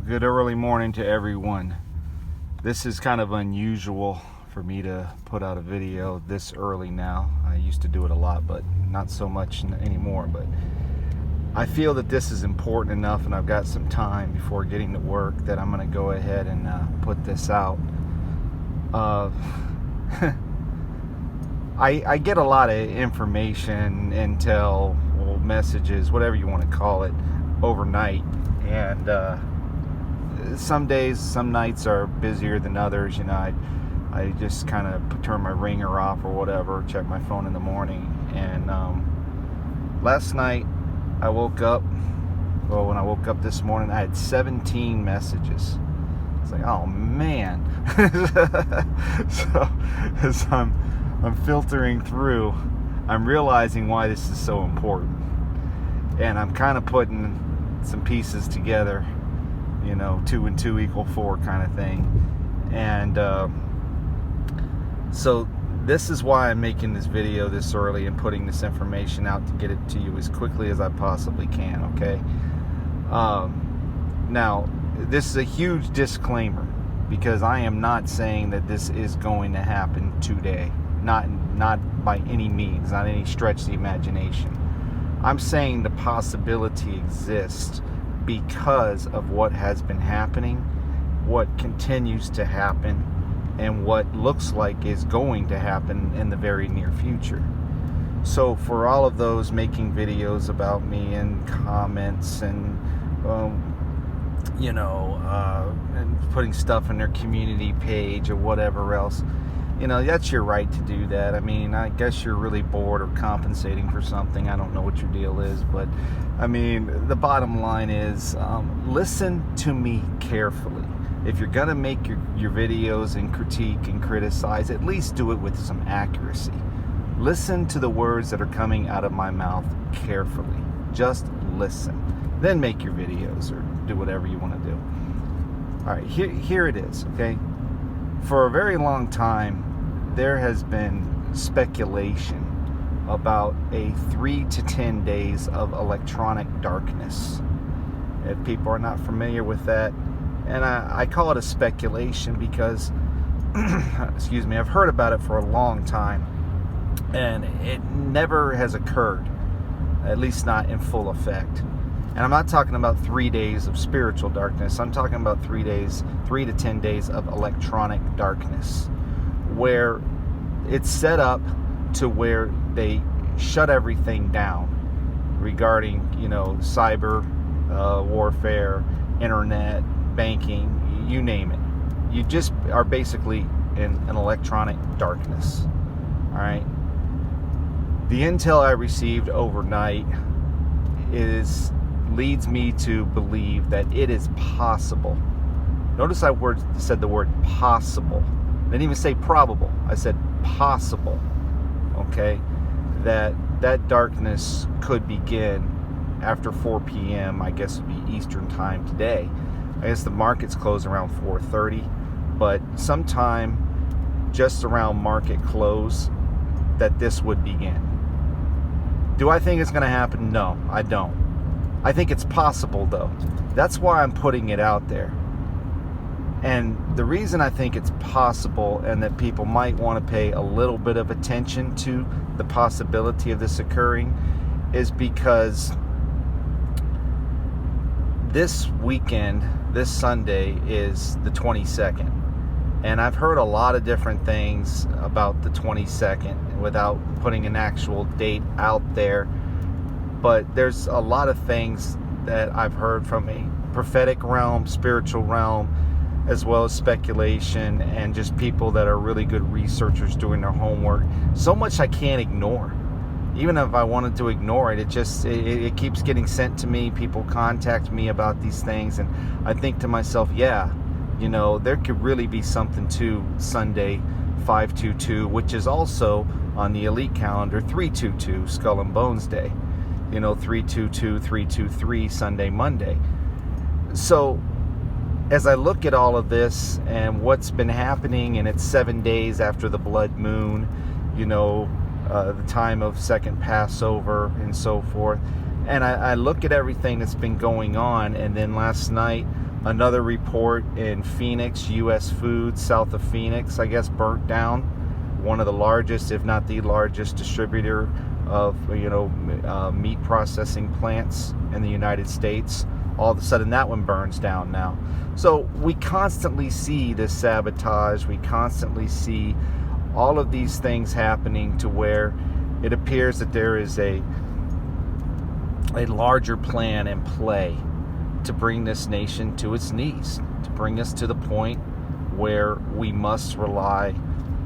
Good early morning to everyone. This is kind of unusual for me to put out a video this early now. I used to do it a lot, but not so much anymore. But I feel that this is important enough, and I've got some time before getting to work, that I'm going to go ahead and put this out. I get a lot of information, intel, messages, whatever you want to call it, overnight, and some days, some nights are busier than others. I just kind of turn my ringer off or whatever, check my phone in the morning. And last night I woke up, when I woke up this morning, I had 17 messages. It's like, oh man. So as I'm filtering through, I'm realizing why this is so important. And I'm kind of putting some pieces together, 2 and 2 equal 4 kind of thing. And so this is why I'm making this video this early and putting this information out to get it to you as quickly as I possibly can, okay? Now, this is a huge disclaimer, because I am not saying that this is going to happen today. Not by any means, not any stretch of the imagination. I'm saying the possibility exists because of what has been happening, what continues to happen, and what looks like is going to happen in the very near future. So for all of those making videos about me and comments and and putting stuff in their community page or whatever else, that's your right to do that. I mean, I guess you're really bored or compensating for something. I don't know what your deal is, but I mean, the bottom line is, listen to me carefully. If you're gonna make your videos and critique and criticize, at least do it with some accuracy. Listen to the words that are coming out of my mouth carefully. Just listen. Then make your videos or do whatever you want to do. All right, here it is, okay? For a very long time, there has been speculation about a 3 to 10 days of electronic darkness. If people are not familiar with that, and I call it a speculation because, excuse me, I've heard about it for a long time, and it never has occurred, at least not in full effect. And I'm not talking about 3 days of spiritual darkness. I'm talking about 3 to 10 days of electronic darkness, where it's set up to where they shut everything down regarding, cyber warfare, internet, banking, you name it. You just are basically in an electronic darkness. All right. The intel I received overnight leads me to believe that it is possible. Notice I said the word possible. I didn't even say probable. I said possible. Okay? That darkness could begin after 4 p.m. I guess it would be Eastern time today. I guess the markets close around 4:30, but sometime just around market close that this would begin. Do I think it's going to happen? No, I don't. I think it's possible, though. That's why I'm putting it out there. And the reason I think it's possible and that people might want to pay a little bit of attention to the possibility of this occurring is because this weekend, this Sunday, is the 22nd. And I've heard a lot of different things about the 22nd without putting an actual date out there. But there's a lot of things that I've heard from a prophetic realm, spiritual realm, as well as speculation, and just people that are really good researchers doing their homework. So much I can't ignore. Even if I wanted to ignore it, it keeps getting sent to me. People contact me about these things, and I think to myself, yeah, there could really be something to Sunday 522, which is also on the elite calendar 322, Skull and Bones Day. 322, 323, Sunday, Monday. So as I look at all of this and what's been happening, and it's 7 days after the blood moon, the time of second Passover and so forth, and I look at everything that's been going on, and then last night Another report in Phoenix, U.S. Foods, south of Phoenix, I guess, burnt down. One of the largest, if not the largest, distributor of meat processing plants in the United States. All of a sudden, that one burns down now. So we constantly see this sabotage. We constantly see all of these things happening to where it appears that there is a larger plan in play to bring this nation to its knees, to bring us to the point where we must rely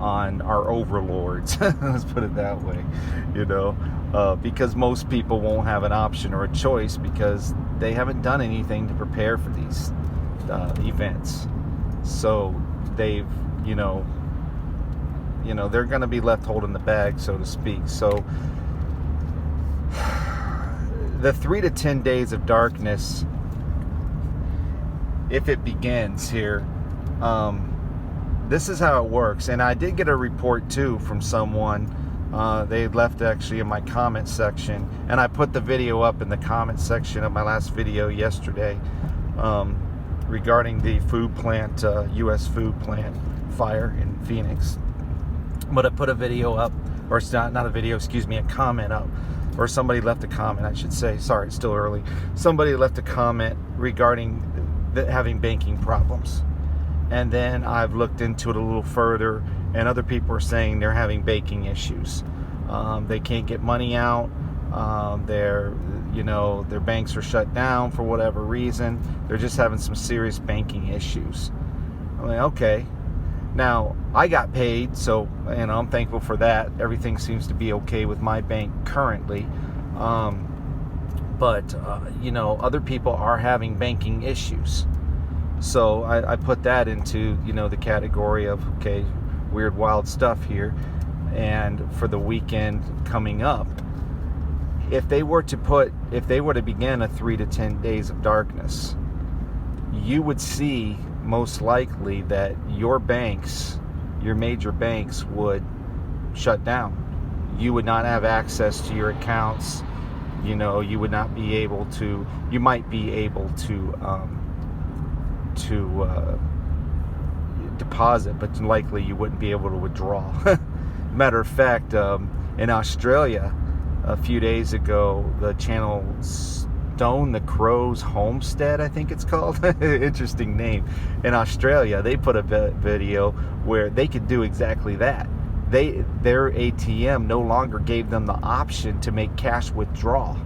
on our overlords. Let's put it that way, because most people won't have an option or a choice because they haven't done anything to prepare for these events. So they've, they're going to be left holding the bag, so to speak. So the 3 to 10 days of darkness, if it begins here, this is how it works. And I did get a report too from someone. They left actually in my comment section, and I put the video up in the comment section of my last video yesterday, regarding the food plant, U.S. food plant fire in Phoenix. But I put a video up, or it's not a video, excuse me, a comment up, or somebody left a comment, I should say. Sorry, it's still early. Somebody left a comment regarding having banking problems. And then I've looked into it a little further, and other people are saying they're having banking issues. They can't get money out. Their banks are shut down for whatever reason. They're just having some serious banking issues. I'm like, okay. Now, I got paid, so I'm thankful for that. Everything seems to be okay with my bank currently. But other people are having banking issues. So I put that into, the category of, okay, weird, wild stuff here. And for the weekend coming up, if they were to begin a 3 to 10 days of darkness, you would see most likely that your major banks would shut down. You would not have access to your accounts. You would not be able to, you might be able to deposit, but likely you wouldn't be able to withdraw. Matter of fact, in Australia a few days ago, the channel Stone the Crow's Homestead, I think it's called, interesting name, in Australia, they put a video where they could do exactly that. Their ATM no longer gave them the option to make cash withdrawal.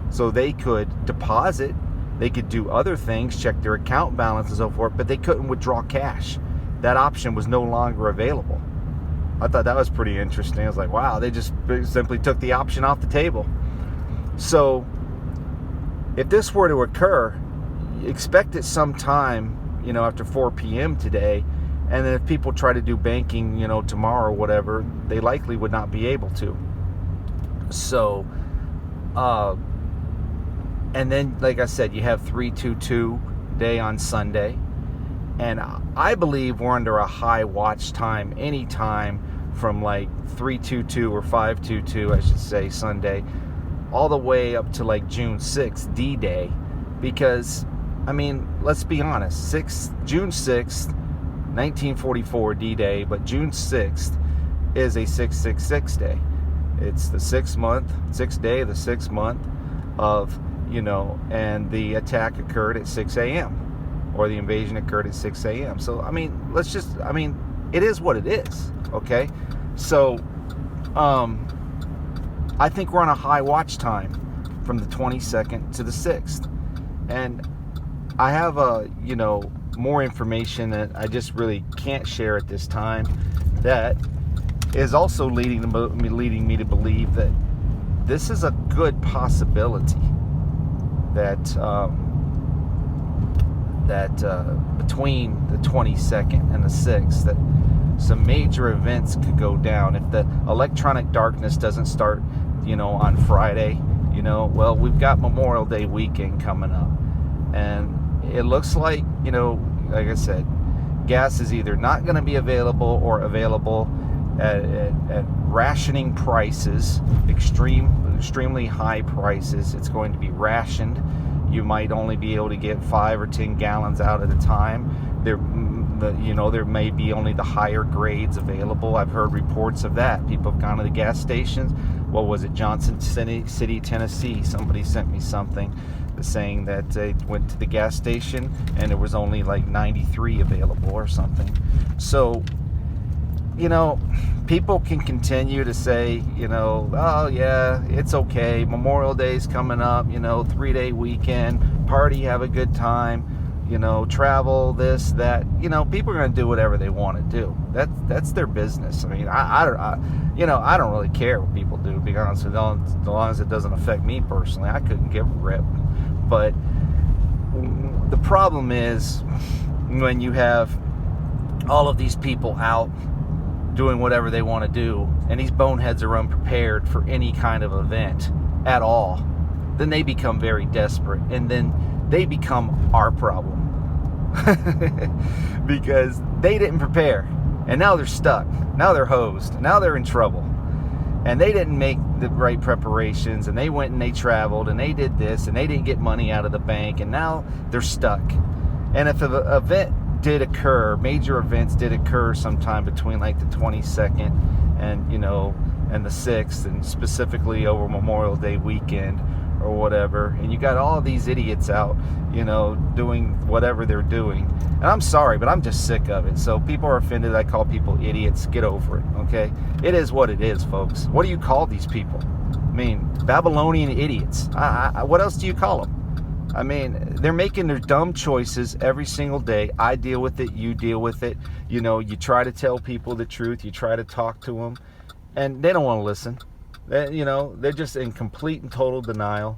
So they could deposit, they could do other things, check their account balance and so forth, but they couldn't withdraw cash. That option was no longer available. I thought that was pretty interesting. I was like, wow, they just simply took the option off the table. So if this were to occur, expect it sometime, after 4 p.m. today. And then if people try to do banking, tomorrow or whatever, they likely would not be able to. So, and then, like I said, you have 322 day on Sunday. And I believe we're under a high watch time anytime from like 322 or 522, I should say, Sunday, all the way up to like June 6th, D-Day. Because, let's be honest, June 6th, 1944 D-Day, but June 6th is a 666 day. It's the 6th day of the 6th month of, and the attack occurred at 6 a.m. or the invasion occurred at 6 a.m. So, it is what it is, okay? So, I think we're on a high watch time from the 22nd to the 6th. And I have more information that I just really can't share at this time that is also leading me to believe that this is a good possibility that between the 22nd and the 6th that some major events could go down. If the electronic darkness doesn't start, on Friday, well, we've got Memorial Day weekend coming up. And it looks like, like I said, gas is either not going to be available or available at rationing prices, extremely high prices. It's going to be rationed. You might only be able to get 5 or 10 gallons out at a time. There may be only the higher grades available. I've heard reports of that. People have gone to the gas stations. What was it, Johnson City, Tennessee? Somebody sent me something saying that they went to the gas station and there was only like 93 available or something. So, people can continue to say, oh yeah, it's okay. Memorial Day's coming up, 3-day weekend, party, have a good time, travel, this, that. People are going to do whatever they want to do. That's their business. I mean, I don't really care what people do, to be honest with you, as long as it doesn't affect me personally. I couldn't give a rip. But the problem is when you have all of these people out doing whatever they want to do, and these boneheads are unprepared for any kind of event at all, then they become very desperate, and then they become our problem. Because they didn't prepare, and now they're stuck, now they're hosed, now they're in trouble, and they didn't make the right preparations, and they went and they traveled, and they did this, and they didn't get money out of the bank, and now they're stuck. And if an event did occur, major events did occur sometime between like the 22nd and the 6th, and specifically over Memorial Day weekend or whatever, and you got all of these idiots out, doing whatever they're doing. And I'm sorry, but I'm just sick of it. So people are offended. I call people idiots. Get over it, okay? It is what it is, folks. What do you call these people? I mean, Babylonian idiots. What else do you call them? I mean, they're making their dumb choices every single day. I deal with it. You deal with it. You try to tell people the truth. You try to talk to them, and they don't want to listen. They're just in complete and total denial.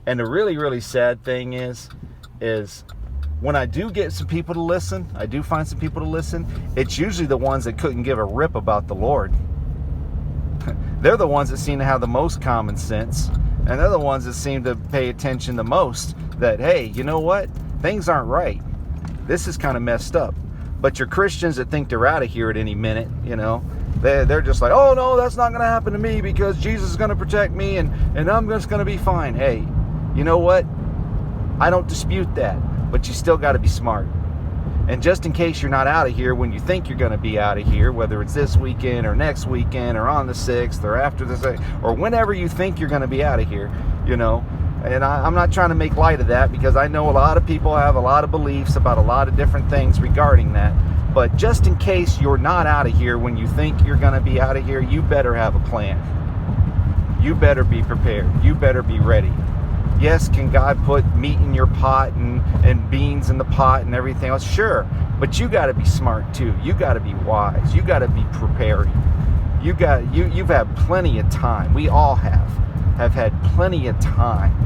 And the really, really sad thing is when I do get some people to listen, I do find some people to listen, it's usually the ones that couldn't give a rip about the Lord. They're the ones that seem to have the most common sense, and they're the ones that seem to pay attention the most, that, hey, you know what? Things aren't right. This is kind of messed up. But your Christians that think they're out of here at any minute, they're just like, oh no, that's not going to happen to me because Jesus is going to protect me and I'm just going to be fine. Hey, you know what? I don't dispute that, but you still got to be smart. And just in case you're not out of here when you think you're going to be out of here, whether it's this weekend or next weekend or on the 6th or after the 6th or whenever you think you're going to be out of here, and I'm not trying to make light of that, because I know a lot of people have a lot of beliefs about a lot of different things regarding that. But just in case you're not out of here when you think you're going to be out of here, you better have a plan. You better be prepared. You better be ready. Yes, can God put meat in your pot and beans in the pot and everything else? Sure. But you got to be smart too. You got to be wise. You got to be prepared. You've had plenty of time. We all have had plenty of time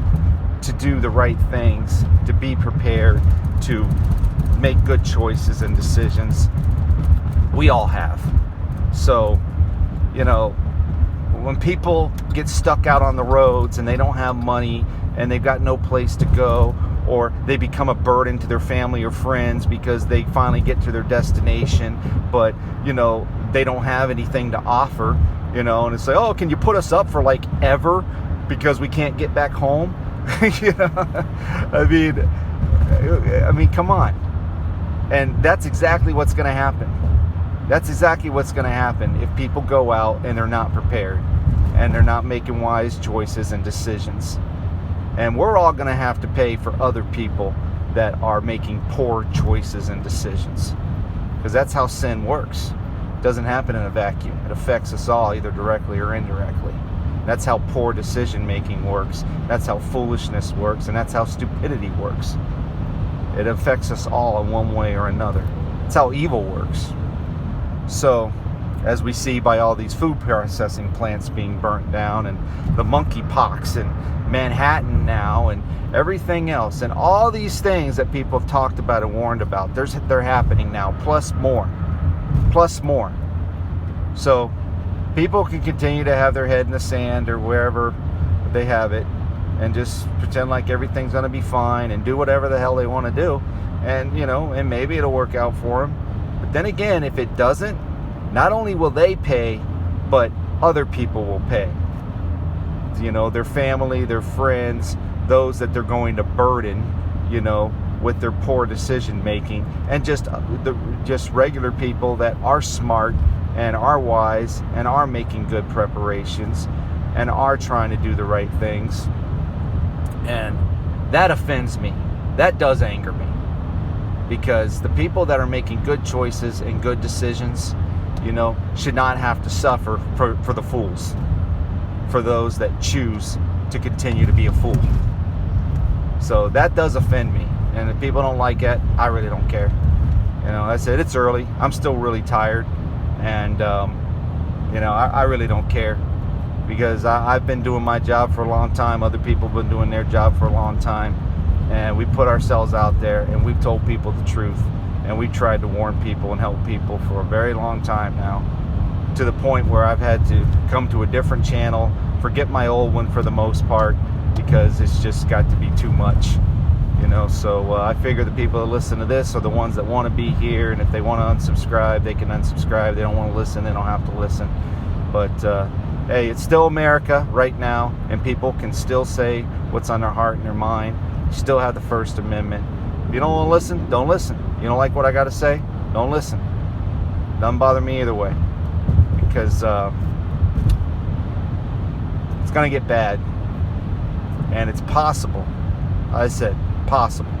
to do the right things, to be prepared, to make good choices and decisions. We all have. So, when people get stuck out on the roads and they don't have money and they've got no place to go, or they become a burden to their family or friends because they finally get to their destination, but, they don't have anything to offer, and it's like, oh, can you put us up for like ever because we can't get back home? I mean, come on. And that's exactly what's going to happen. That's exactly what's going to happen if people go out and they're not prepared and they're not making wise choices and decisions. And we're all going to have to pay for other people that are making poor choices and decisions, because that's how sin works. It doesn't happen in a vacuum. It affects us all, either directly or indirectly. That's how poor decision making works. That's how foolishness works, and that's how stupidity works. It affects us all in one way or another. It's how evil works. So, as we see by all these food processing plants being burnt down, and the monkeypox in Manhattan now, and everything else, and all these things that people have talked about and warned about, they're happening now, plus more. So, people can continue to have their head in the sand or wherever they have it, and just pretend like everything's going to be fine and do whatever the hell they want to do. And, and maybe it'll work out for them. But then again, if it doesn't, not only will they pay, but other people will pay. Their family, their friends, those that they're going to burden, with their poor decision making, and just regular people that are smart and are wise and are making good preparations and are trying to do the right things. And that offends me. That does anger me, because the people that are making good choices and good decisions, should not have to suffer for the fools, for those that choose to continue to be a fool. So that does offend me. And if people don't like it, I really don't care. I said, it's early. I'm still really tired. And, I really don't care, because I've been doing my job for a long time. Other people have been doing their job for a long time. And we put ourselves out there, and we've told people the truth. And we've tried to warn people and help people for a very long time now, to the point where I've had to come to a different channel, forget my old one for the most part, because it's just got to be too much. So I figure the people that listen to this are the ones that want to be here, and if they want to unsubscribe, they can unsubscribe. They don't want to listen, they don't have to listen. But hey, it's still America right now, and people can still say what's on their heart and their mind. You still have the First Amendment. If you don't want to listen, don't listen. You don't like what I got to say, don't listen. Doesn't bother me either way, because it's going to get bad. And it's possible, I said possible,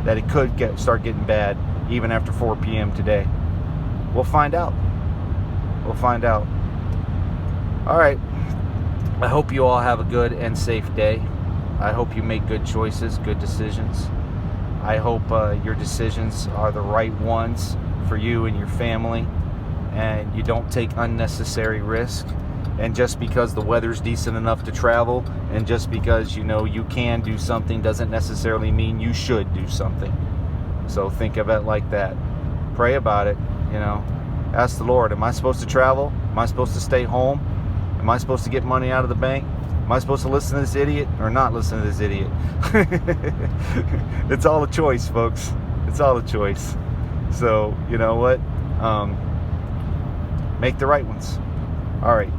that it could start getting bad even after 4 p.m. today. We'll find out. We'll find out. All right. I hope you all have a good and safe day. I hope you make good choices, good decisions. I hope your decisions are the right ones for you and your family, and you don't take unnecessary risk. And just because the weather's decent enough to travel, and just because you can do something, doesn't necessarily mean you should do something. So think of it like that. Pray about it. Ask the Lord, am I supposed to travel? Am I supposed to stay home? Am I supposed to get money out of the bank? Am I supposed to listen to this idiot or not listen to this idiot? It's all a choice, folks. It's all a choice. So, you know what? Make the right ones. All right.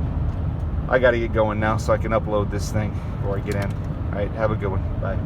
I got to get going now so I can upload this thing before I get in. All right. Have a good one. Bye.